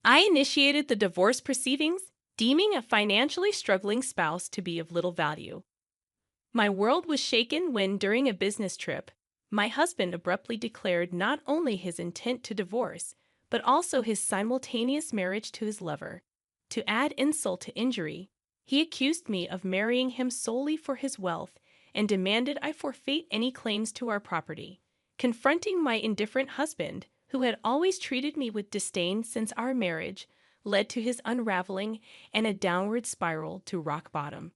I initiated the divorce proceedings, deeming a financially struggling spouse to be of little value. My world was shaken when, during a business trip, my husband abruptly declared not only his intent to divorce, but also his simultaneous marriage to his lover. To add insult to injury, he accused me of marrying him solely for his wealth and demanded I forfeit any claims to our property. Confronting my indifferent husband, who had always treated me with disdain since our marriage, led to his unraveling and a downward spiral to rock bottom.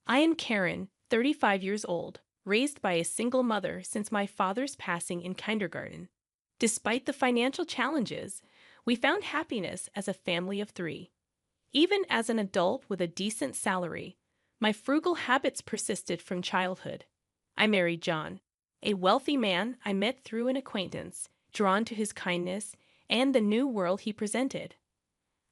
I am Karen, 35 years old, raised by a single mother since my father's passing in kindergarten. Despite the financial challenges, we found happiness as a family of three. Even as an adult with a decent salary, my frugal habits persisted from childhood. I married John, a wealthy man I met through an acquaintance, drawn to his kindness and the new world he presented.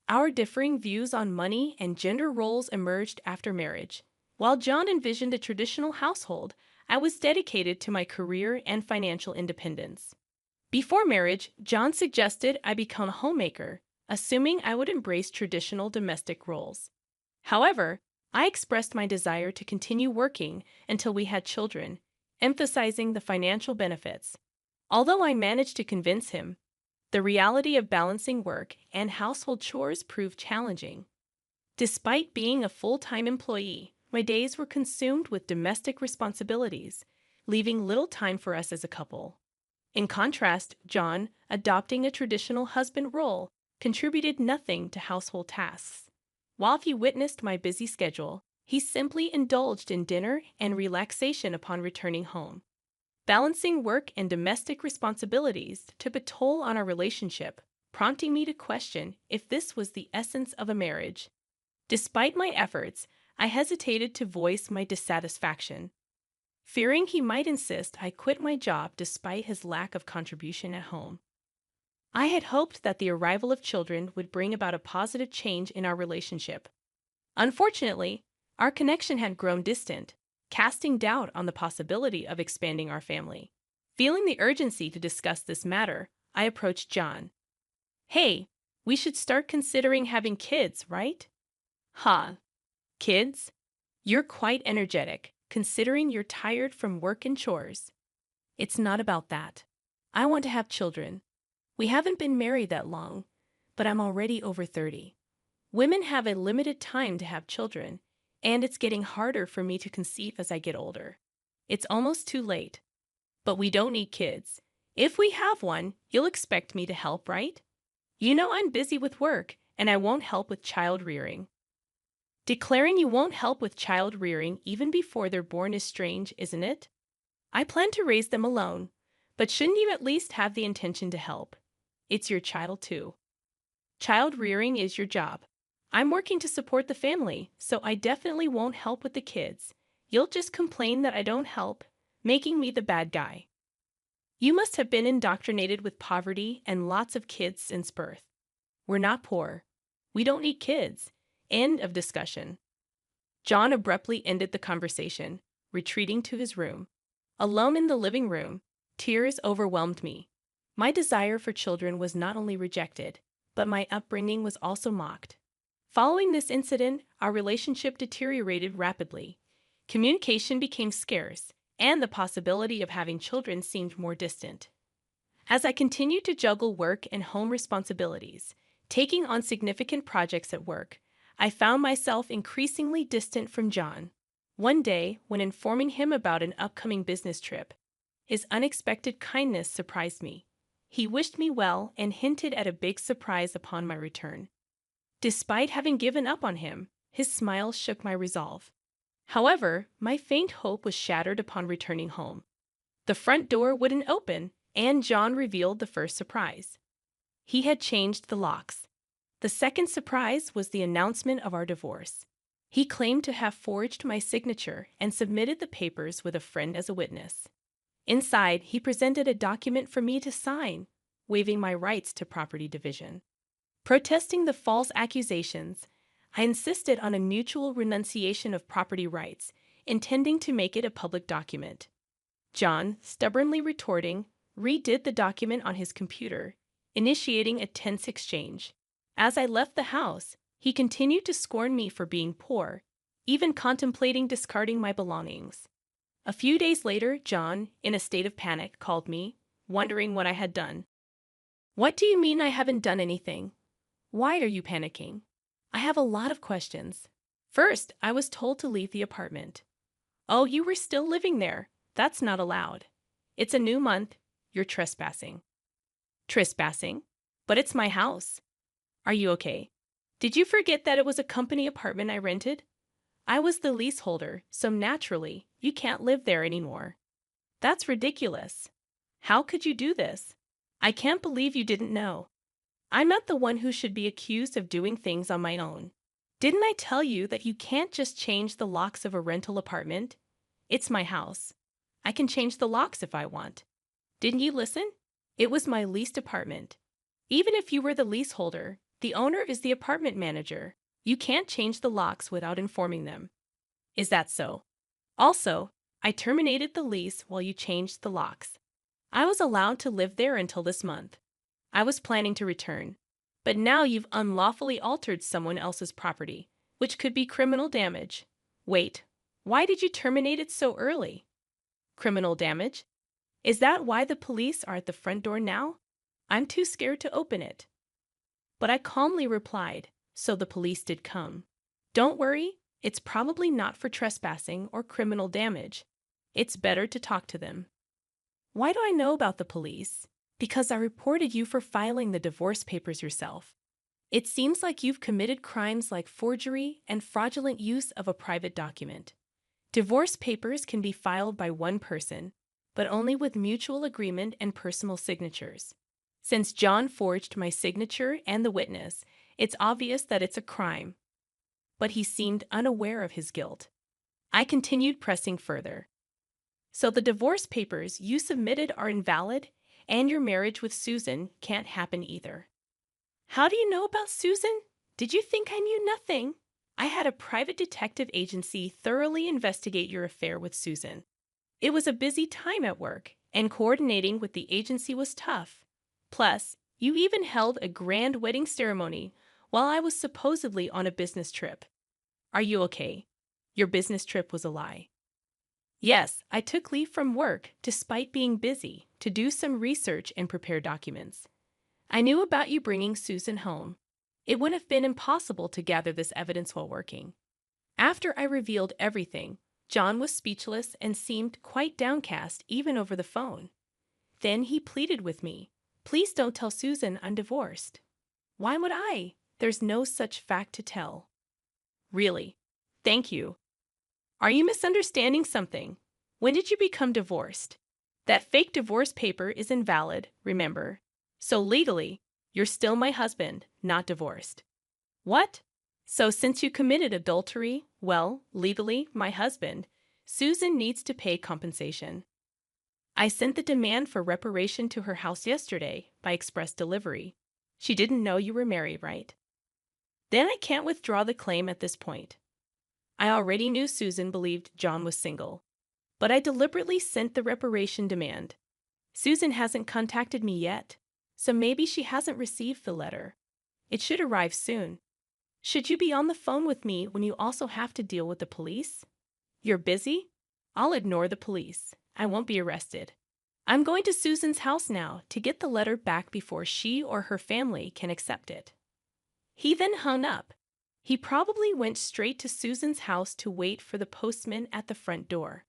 Our differing views on money and gender roles emerged after marriage. While John envisioned a traditional household, I was dedicated to my career and financial independence. Before marriage, John suggested I become a homemaker, assuming I would embrace traditional domestic roles. However, I expressed my desire to continue working until we had children, emphasizing the financial benefits. Although I managed to convince him, the reality of balancing work and household chores proved challenging. Despite being a full-time employee, my days were consumed with domestic responsibilities, leaving little time for us as a couple. In contrast, John, adopting a traditional husband role, contributed nothing to household tasks. While he witnessed my busy schedule, he simply indulged in dinner and relaxation upon returning home. Balancing work and domestic responsibilities took a toll on our relationship, prompting me to question if this was the essence of a marriage. Despite my efforts, I hesitated to voice my dissatisfaction. Fearing he might insist I quit my job despite his lack of contribution at home. I had hoped that the arrival of children would bring about a positive change in our relationship. Unfortunately, our connection had grown distant, casting doubt on the possibility of expanding our family. Feeling the urgency to discuss this matter, I approached John. "Hey, we should start considering having kids, right?" "Ha, kids? You're quite energetic, considering you're tired from work and chores." "It's not about that. I want to have children. We haven't been married that long, but I'm already over 30. Women have a limited time to have children, and it's getting harder for me to conceive as I get older. It's almost too late. But we don't need kids. If we have one, you'll expect me to help, right? You know I'm busy with work, and I won't help with child rearing." Declaring you won't help with child rearing even before they're born is strange, isn't it? I plan to raise them alone, but shouldn't you at least have the intention to help? It's your child too. Child rearing is your job. I'm working to support the family, so I definitely won't help with the kids. You'll just complain that I don't help, making me the bad guy. You must have been indoctrinated with poverty and lots of kids since birth. We're not poor. We don't need kids. End of discussion. John abruptly ended the conversation, retreating to his room. Alone in the living room, tears overwhelmed me. My desire for children was not only rejected, but my upbringing was also mocked. Following this incident, our relationship deteriorated rapidly. Communication became scarce, and the possibility of having children seemed more distant. As I continued to juggle work and home responsibilities, taking on significant projects at work, I found myself increasingly distant from John. One day, when informing him about an upcoming business trip, his unexpected kindness surprised me. He wished me well and hinted at a big surprise upon my return. Despite having given up on him, his smile shook my resolve. However, my faint hope was shattered upon returning home. The front door wouldn't open, and John revealed the first surprise. He had changed the locks. The second surprise was the announcement of our divorce. He claimed to have forged my signature and submitted the papers with a friend as a witness. Inside, he presented a document for me to sign, waiving my rights to property division. Protesting the false accusations, I insisted on a mutual renunciation of property rights, intending to make it a public document. John, stubbornly retorting, redid the document on his computer, initiating a tense exchange. As I left the house, he continued to scorn me for being poor, even contemplating discarding my belongings. A few days later, John, in a state of panic, called me, wondering what I had done. What do you mean I haven't done anything? Why are you panicking? I have a lot of questions. First, I was told to leave the apartment. Oh, you were still living there. That's not allowed. It's a new month. You're trespassing. Trespassing? But it's my house. Are you okay? Did you forget that it was a company apartment I rented? I was the leaseholder, so naturally, you can't live there anymore. That's ridiculous. How could you do this? I can't believe you didn't know. I'm not the one who should be accused of doing things on my own. Didn't I tell you that you can't just change the locks of a rental apartment? It's my house. I can change the locks if I want. Didn't you listen? It was my leased apartment. Even if you were the leaseholder, the owner is the apartment manager. You can't change the locks without informing them. Is that so? Also, I terminated the lease while you changed the locks. I was allowed to live there until this month. I was planning to return. But now you've unlawfully altered someone else's property, which could be criminal damage. Wait, why did you terminate it so early? Criminal damage? Is that why the police are at the front door now? I'm too scared to open it. But I calmly replied, so the police did come. Don't worry, it's probably not for trespassing or criminal damage. It's better to talk to them. Why do I know about the police? Because I reported you for filing the divorce papers yourself. It seems like you've committed crimes like forgery and fraudulent use of a private document. Divorce papers can be filed by one person, but only with mutual agreement and personal signatures. Since John forged my signature and the witness, it's obvious that it's a crime. But he seemed unaware of his guilt. I continued pressing further. So the divorce papers you submitted are invalid, and your marriage with Susan can't happen either. How do you know about Susan? Did you think I knew nothing? I had a private detective agency thoroughly investigate your affair with Susan. It was a busy time at work, and coordinating with the agency was tough. Plus, you even held a grand wedding ceremony while I was supposedly on a business trip. Are you okay? Your business trip was a lie. Yes, I took leave from work despite being busy to do some research and prepare documents. I knew about you bringing Susan home. It would have been impossible to gather this evidence while working. After I revealed everything, John was speechless and seemed quite downcast even over the phone. Then he pleaded with me, "Please don't tell Susan I'm divorced." Why would I? There's no such fact to tell. Really? Thank you. Are you misunderstanding something? When did you become divorced? That fake divorce paper is invalid, remember. So legally, you're still my husband, not divorced. What? So since you committed adultery, well, legally, my husband, Susan needs to pay compensation. I sent the demand for reparation to her house yesterday by express delivery. She didn't know you were married, right? Then I can't withdraw the claim at this point. I already knew Susan believed John was single, but I deliberately sent the reparation demand. Susan hasn't contacted me yet, so maybe she hasn't received the letter. It should arrive soon. Should you be on the phone with me when you also have to deal with the police? You're busy? I'll ignore the police. I won't be arrested. I'm going to Susan's house now to get the letter back before she or her family can accept it. He then hung up. He probably went straight to Susan's house to wait for the postman at the front door.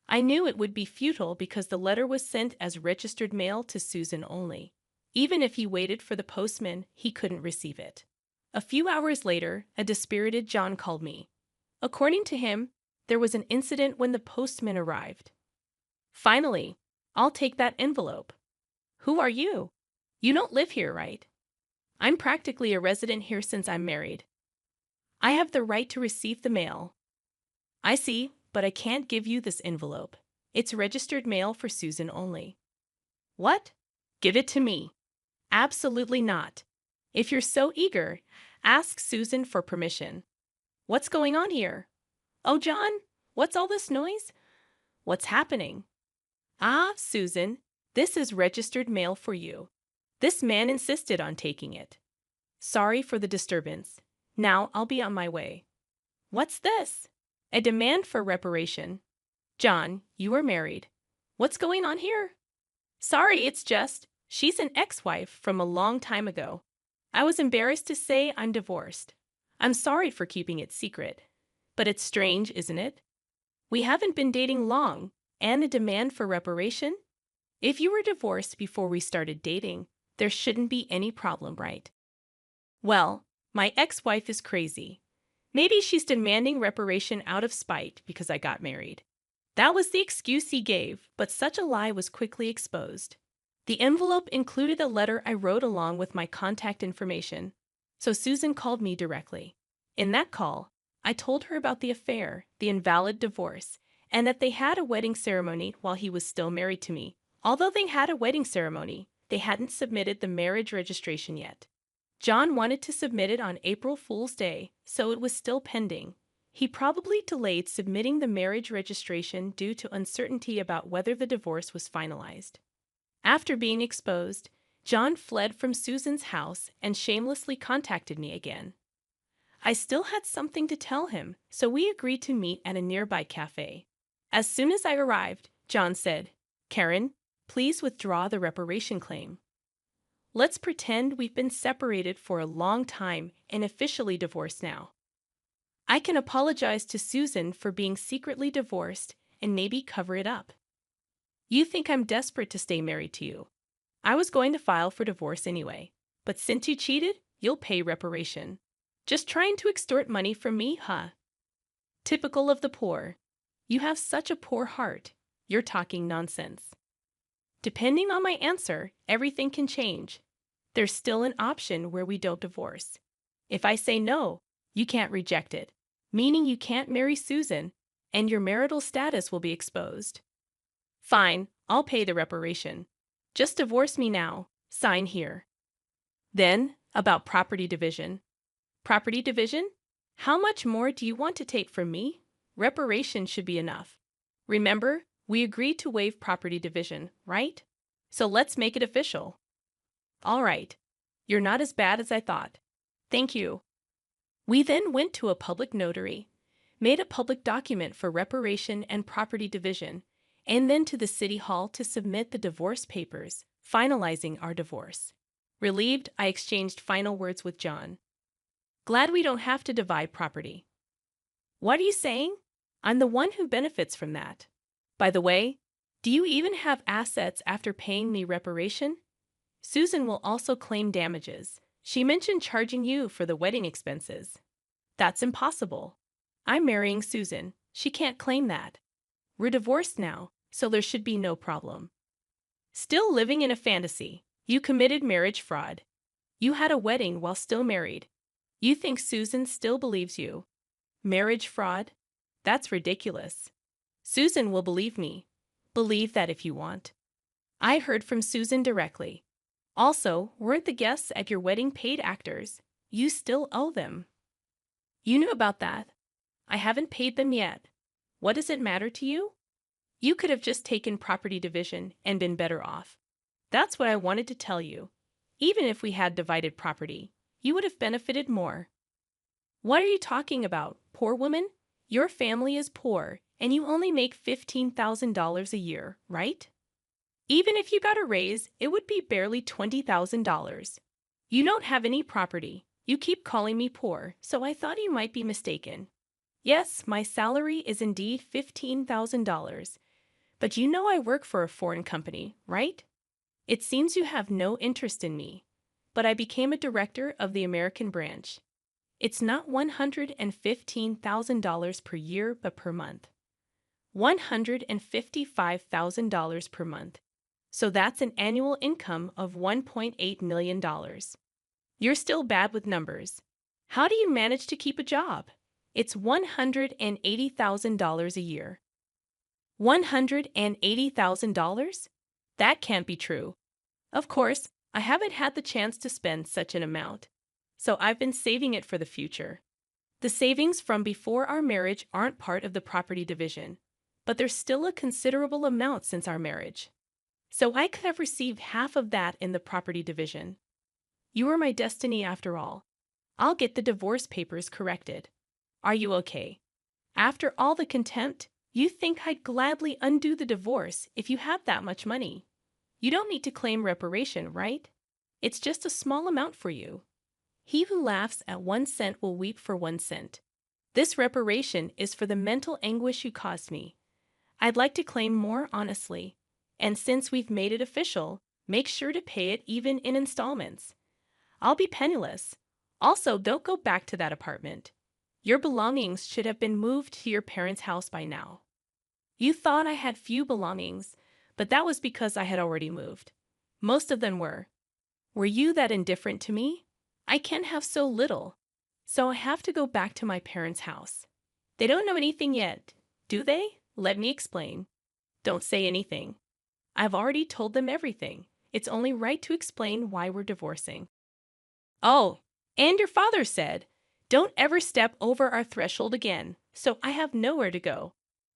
I knew it would be futile because the letter was sent as registered mail to Susan only. Even if he waited for the postman, he couldn't receive it. A few hours later, a dispirited John called me. According to him, there was an incident when the postman arrived. Finally, I'll take that envelope. Who are you? You don't live here, right? I'm practically a resident here since I'm married. I have the right to receive the mail. I see, but I can't give you this envelope. It's registered mail for Susan only. What? Give it to me. Absolutely not. If you're so eager, ask Susan for permission. What's going on here? Oh, John, what's all this noise? What's happening? Ah, Susan, this is registered mail for you. This man insisted on taking it. Sorry for the disturbance. Now I'll be on my way. What's this? A demand for reparation. John, you are married. What's going on here? Sorry, it's just, she's an ex-wife from a long time ago. I was embarrassed to say I'm divorced. I'm sorry for keeping it secret. But it's strange, isn't it? We haven't been dating long, and a demand for reparation? If you were divorced before we started dating, there shouldn't be any problem, right? Well, my ex-wife is crazy. Maybe she's demanding reparation out of spite because I got married. That was the excuse he gave, but such a lie was quickly exposed. The envelope included a letter I wrote along with my contact information, so Susan called me directly. In that call, I told her about the affair, the invalid divorce, and that they had a wedding ceremony while he was still married to me. Although they had a wedding ceremony, they hadn't submitted the marriage registration yet. John wanted to submit it on April Fool's Day, so it was still pending. He probably delayed submitting the marriage registration due to uncertainty about whether the divorce was finalized. After being exposed, John fled from Susan's house and shamelessly contacted me again. I still had something to tell him, so we agreed to meet at a nearby cafe. As soon as I arrived, John said, "Karen, please withdraw the reparation claim. Let's pretend we've been separated for a long time and officially divorced now. I can apologize to Susan for being secretly divorced and maybe cover it up. You think I'm desperate to stay married to you. I was going to file for divorce anyway, but since you cheated, you'll pay reparation. Just trying to extort money from me, huh? Typical of the poor. You have such a poor heart. You're talking nonsense. Depending on my answer, everything can change. There's still an option where we don't divorce. If I say no, you can't reject it, meaning you can't marry Susan, and your marital status will be exposed. Fine, I'll pay the reparation. Just divorce me now. Sign here." Then, about property division. Property division? How much more do you want to take from me? Reparation should be enough. Remember, we agreed to waive property division, right? So let's make it official. All right. You're not as bad as I thought. Thank you. We then went to a public notary, made a public document for reparation and property division, and then to the city hall to submit the divorce papers, finalizing our divorce. Relieved, I exchanged final words with John. Glad we don't have to divide property. What are you saying? I'm the one who benefits from that. By the way, do you even have assets after paying me reparation? Susan will also claim damages. She mentioned charging you for the wedding expenses. That's impossible. I'm marrying Susan. She can't claim that. We're divorced now, so there should be no problem. Still living in a fantasy. You committed marriage fraud. You had a wedding while still married. You think Susan still believes you. Marriage fraud? That's ridiculous. Susan will believe me. Believe that if you want. I heard from Susan directly. Also, weren't the guests at your wedding paid actors? You still owe them. You knew about that. I haven't paid them yet. What does it matter to you? You could have just taken property division and been better off. That's what I wanted to tell you. Even if we had divided property, you would have benefited more. What are you talking about, poor woman? Your family is poor, and you only make $15,000 a year, right? Even if you got a raise, it would be barely $20,000. You don't have any property. You keep calling me poor, so I thought you might be mistaken. Yes, my salary is indeed $15,000, but you know I work for a foreign company, right? It seems you have no interest in me, but I became a director of the American branch. It's not $115,000 per year, but per month. $155,000 per month. So that's an annual income of $1.8 million. You're still bad with numbers. How do you manage to keep a job? It's $180,000 a year. $180,000? That can't be true. Of course, I haven't had the chance to spend such an amount, so I've been saving it for the future. The savings from before our marriage aren't part of the property division, but there's still a considerable amount since our marriage. So I could have received half of that in the property division. You were my destiny after all. I'll get the divorce papers corrected. Are you okay? After all the contempt, you think I'd gladly undo the divorce if you have that much money. You don't need to claim reparation, right? It's just a small amount for you. He who laughs at 1 cent will weep for 1 cent. This reparation is for the mental anguish you caused me. I'd like to claim more honestly. And since we've made it official, make sure to pay it even in installments. I'll be penniless. Also, don't go back to that apartment. Your belongings should have been moved to your parents' house by now. You thought I had few belongings, but that was because I had already moved. Most of them were. Were you that indifferent to me? I can't have so little. So I have to go back to my parents' house. They don't know anything yet, do they? Let me explain. Don't say anything. I've already told them everything. It's only right to explain why we're divorcing. Oh, and your father said, don't ever step over our threshold again, so I have nowhere to go.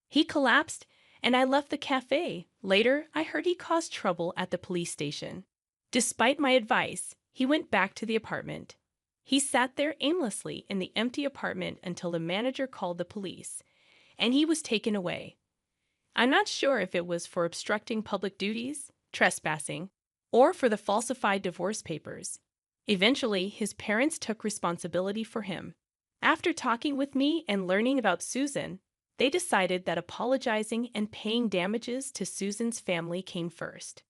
He collapsed, and I left the cafe. Later, I heard he caused trouble at the police station. Despite my advice, he went back to the apartment. He sat there aimlessly in the empty apartment until the manager called the police, and he was taken away. I'm not sure if it was for obstructing public duties, trespassing, or for the falsified divorce papers. Eventually, his parents took responsibility for him. After talking with me and learning about Susan, they decided that apologizing and paying damages to Susan's family came first.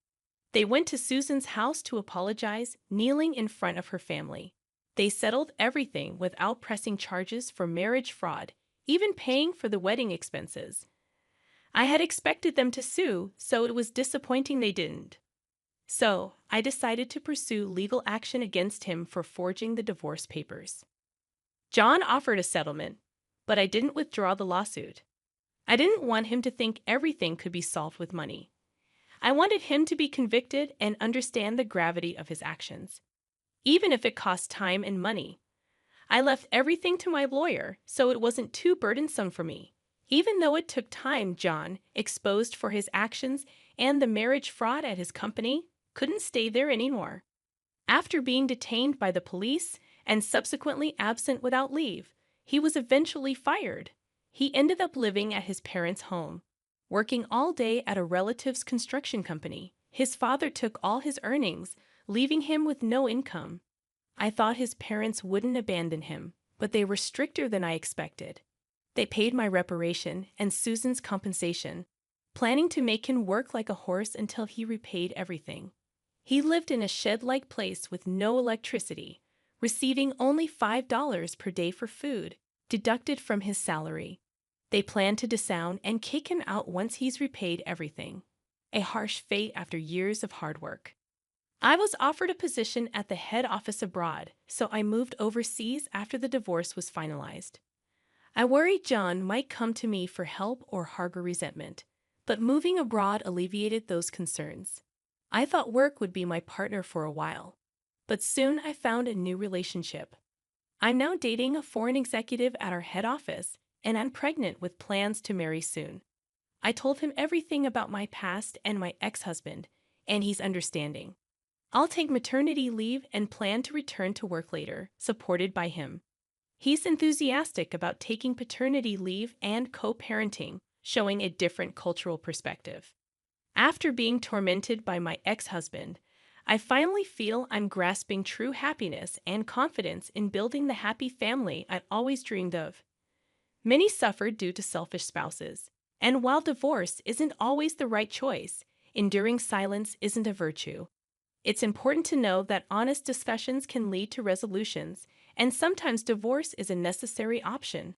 They went to Susan's house to apologize, kneeling in front of her family. They settled everything without pressing charges for marriage fraud, even paying for the wedding expenses. I had expected them to sue, so it was disappointing they didn't. So, I decided to pursue legal action against him for forging the divorce papers. John offered a settlement, but I didn't withdraw the lawsuit. I didn't want him to think everything could be solved with money. I wanted him to be convicted and understand the gravity of his actions, even if it cost time and money. I left everything to my lawyer, so it wasn't too burdensome for me. Even though it took time, John, exposed for his actions and the marriage fraud at his company, couldn't stay there anymore. After being detained by the police and subsequently absent without leave, he was eventually fired. He ended up living at his parents' home, working all day at a relative's construction company. His father took all his earnings, leaving him with no income. I thought his parents wouldn't abandon him, but they were stricter than I expected. They paid my reparation and Susan's compensation, planning to make him work like a horse until he repaid everything. He lived in a shed-like place with no electricity, receiving only $5 per day for food, deducted from his salary. They plan to disown and kick him out once he's repaid everything. A harsh fate after years of hard work. I was offered a position at the head office abroad, so I moved overseas after the divorce was finalized. I worried John might come to me for help or harbor resentment, but moving abroad alleviated those concerns. I thought work would be my partner for a while, but soon I found a new relationship. I'm now dating a foreign executive at our head office, and I'm pregnant with plans to marry soon. I told him everything about my past and my ex-husband, and he's understanding. I'll take maternity leave and plan to return to work later, supported by him. He's enthusiastic about taking paternity leave and co-parenting, showing a different cultural perspective. After being tormented by my ex-husband, I finally feel I'm grasping true happiness and confidence in building the happy family I'd always dreamed of. Many suffer due to selfish spouses, and while divorce isn't always the right choice, enduring silence isn't a virtue. It's important to know that honest discussions can lead to resolutions, and sometimes divorce is a necessary option.